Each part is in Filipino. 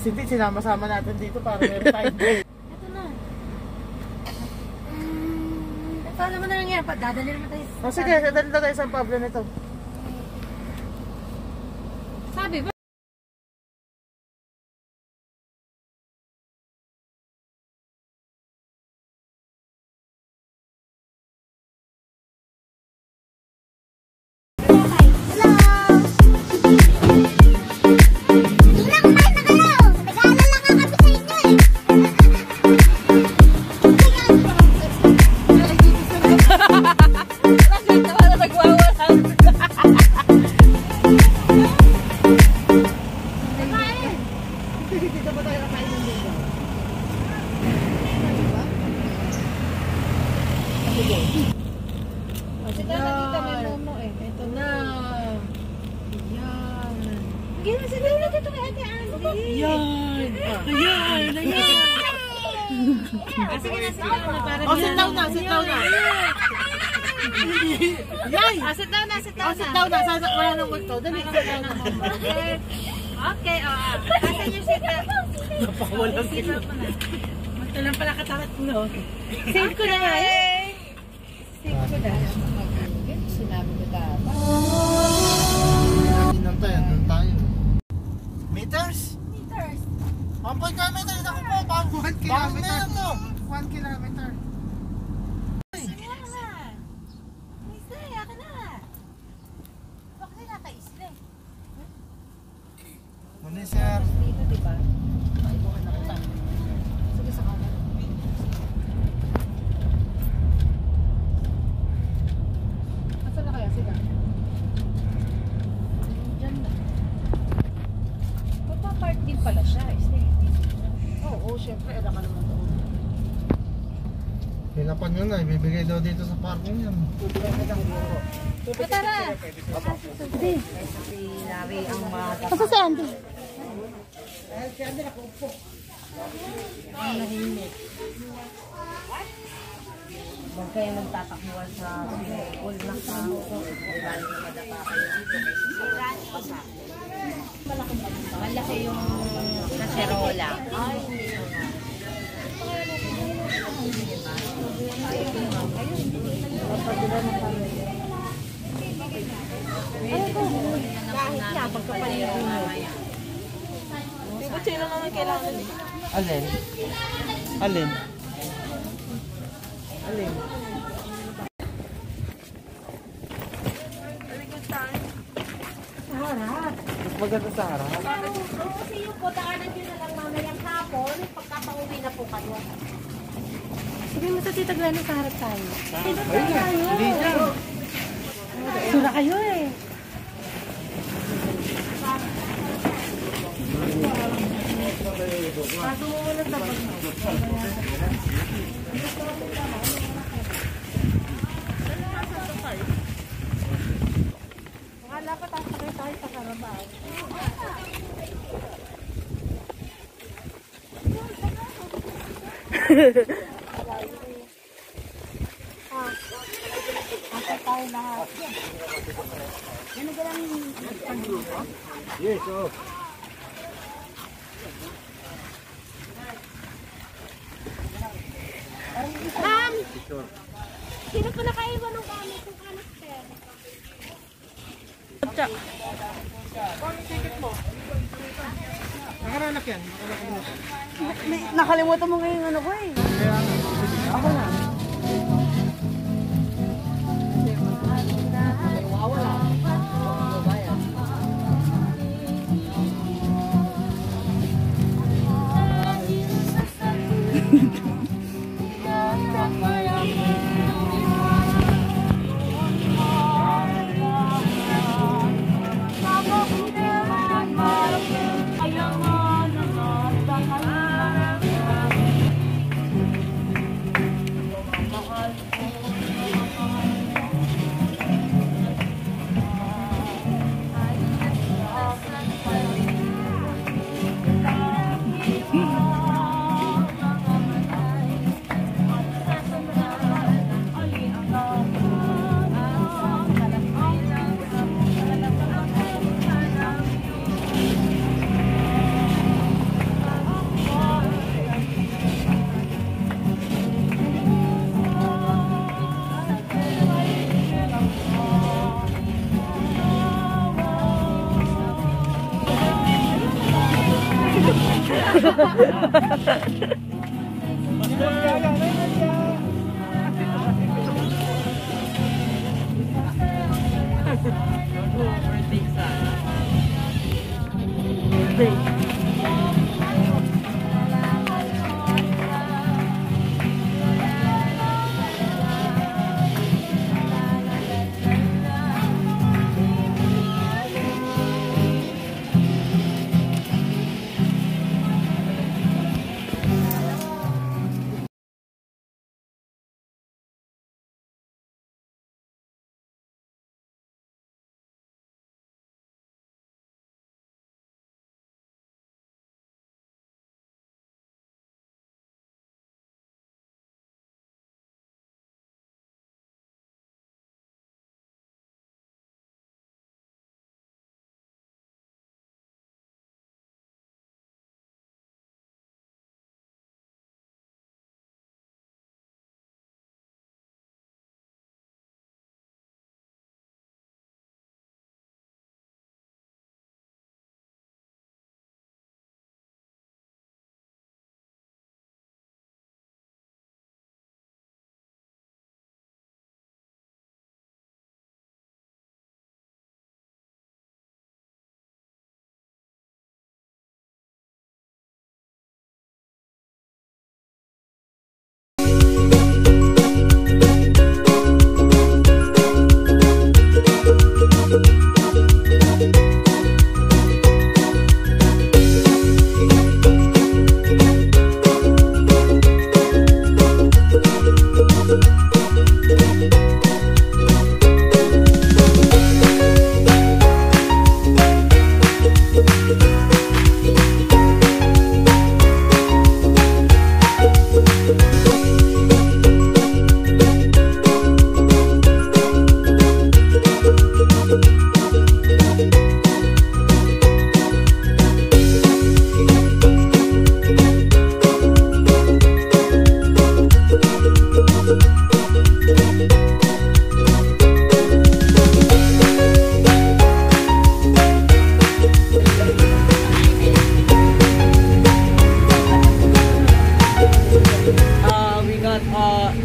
Hindi, sinama-sama natin dito para meron tayong break. Ito na. Paano mo na lang yan? Dadali naman tayo. Sige, dadali na tayo San Pablo nito. Sabi ba? Sit down na. Sit down na. Wala nang multo. Dali, sit down na. Okay, asan yung sit down? Napakawalang sila. Ito lang pala katakot mo. Save ko na nga eh. Save ko na. Sinabi ko dapat. Nandun tayo. Meters? 1.5 meters. Ako po, bang 1 kilometer. 1 kilometer. Muna sir. Dito, diba? Maibuhan na kita. Sige sa kanan. Asa na kaya sila? Diyan na. Papapark din pala siya. Oo, syempre. Alam ka naman doon. Hinapan nyo na. Ibibigay daw dito sa parking yan. Tara! Si Larry ang mga... Asa si Andy? Si Andy nakaupo. Ang nahimik. Huwag kayo magtatakbuhan sa pool na sa galing na madapa kayo dito kasi sa pasa. Malaki yung kaserola. Kahit na, pagkapalero mamaya. Sino naman kailangan? Alin? Alin? Alin? Sa harap. Mas maganda sa harap. Kasi yung po, daanan nyo na lang mamayang hapon, pagkapauwi na po kayo. Sabi mo sa Tita Glenn, sa harap tayo. Ayun na, hindi dyan. Sura kayo eh. Paso mo muna sa bag mo. Akala pa tayo sa Carabao. Asa tayo lahat. Yan ang galang pang-grupo? Yes, oh. Ma'am! Sino pa nakaiwan ng gamit ng anak, sir? Tsa. Paano ticket mo? Nakaranak yan. Nakalimutan mo ngayon ano ko eh. Kaya nga. Ako na.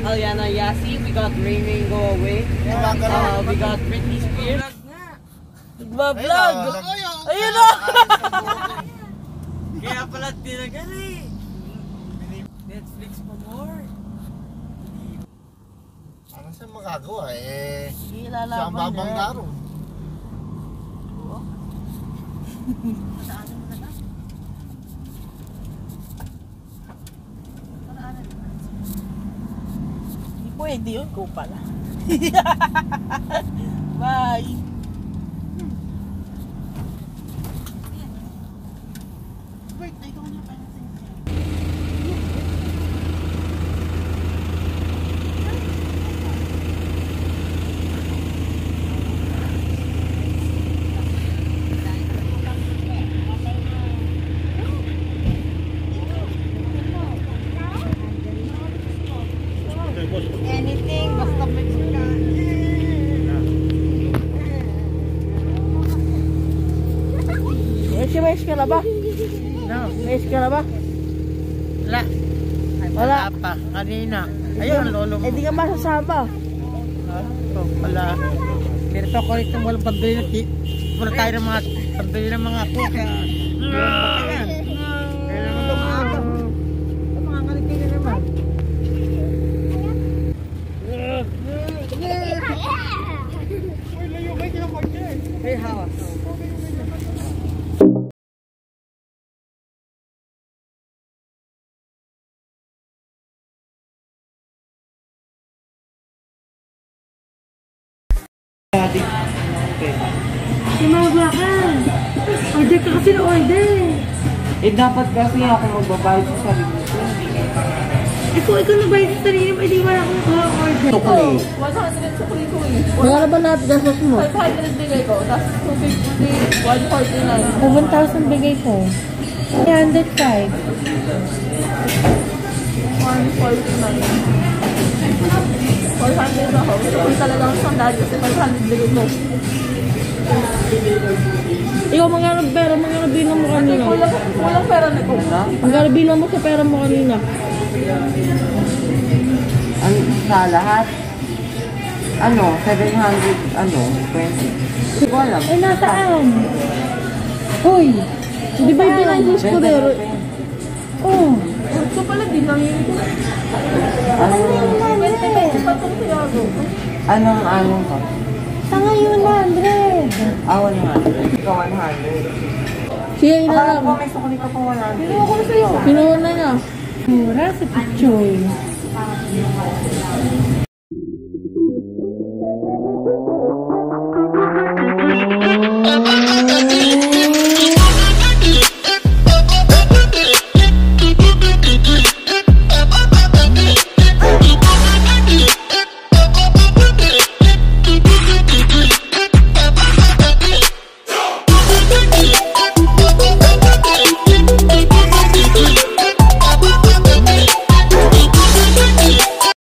Aliana Yasi, we got Rain Rain Go Away, we got Britney Spears. Nagbablog! Ayun na! Kaya pala tinagal eh. Netflix pa more. Ano siya magagawa eh? Ilalaban Siya ang babang na. laro. Hindi pwede yun, ko pala. Bye! Anything, basta Mexican. May ka na ba? No. May ka na ba? Wala. Wala pa. Kanina. Ayun, lolo mo. Eh di ka masasama. Wala. Pero pa ko itong walang pambili na wala tayo ng mga pambili ng mga po. Kaya yan. Kaya naman lumaaga. Mga kalikin na naman. Hey, hawa. Sumabla ka. Order ka kasi na order. Eh dapat kasi ako magbabayad sa sarili ko. Ikaw nagbayad sa sarili mo, hindi wala akong order. Tukuli. 100 sa kulit ko eh. Wala na ba lahat gastos mo? 500 bigay ko, tapos 250, 149. 7,000 bigay ko. 305. 149. 400 ako. Kung talagang sandali kasi 500 bigay mo. Ikaw, magkano pera? Magkano bilang mo kanina? Walang pera na kung na. Magkano bilang mo sa pera mo kanina? Ano, sa lahat? Ano, 700, ano, 20. Hindi ko alam. Ay, nasaan? Hoy! Di ba yung pinansos ko dero? Oh. Ito pala, di lang yun. Anong ka? Sa ngayon, 100. 100. Ikaw 100. Siya, ina Akala lang. ko may sukli ka pa 100. Pinuha ko na sa'yo. Pinuha na niya. Mura sa pichoy. Thank you.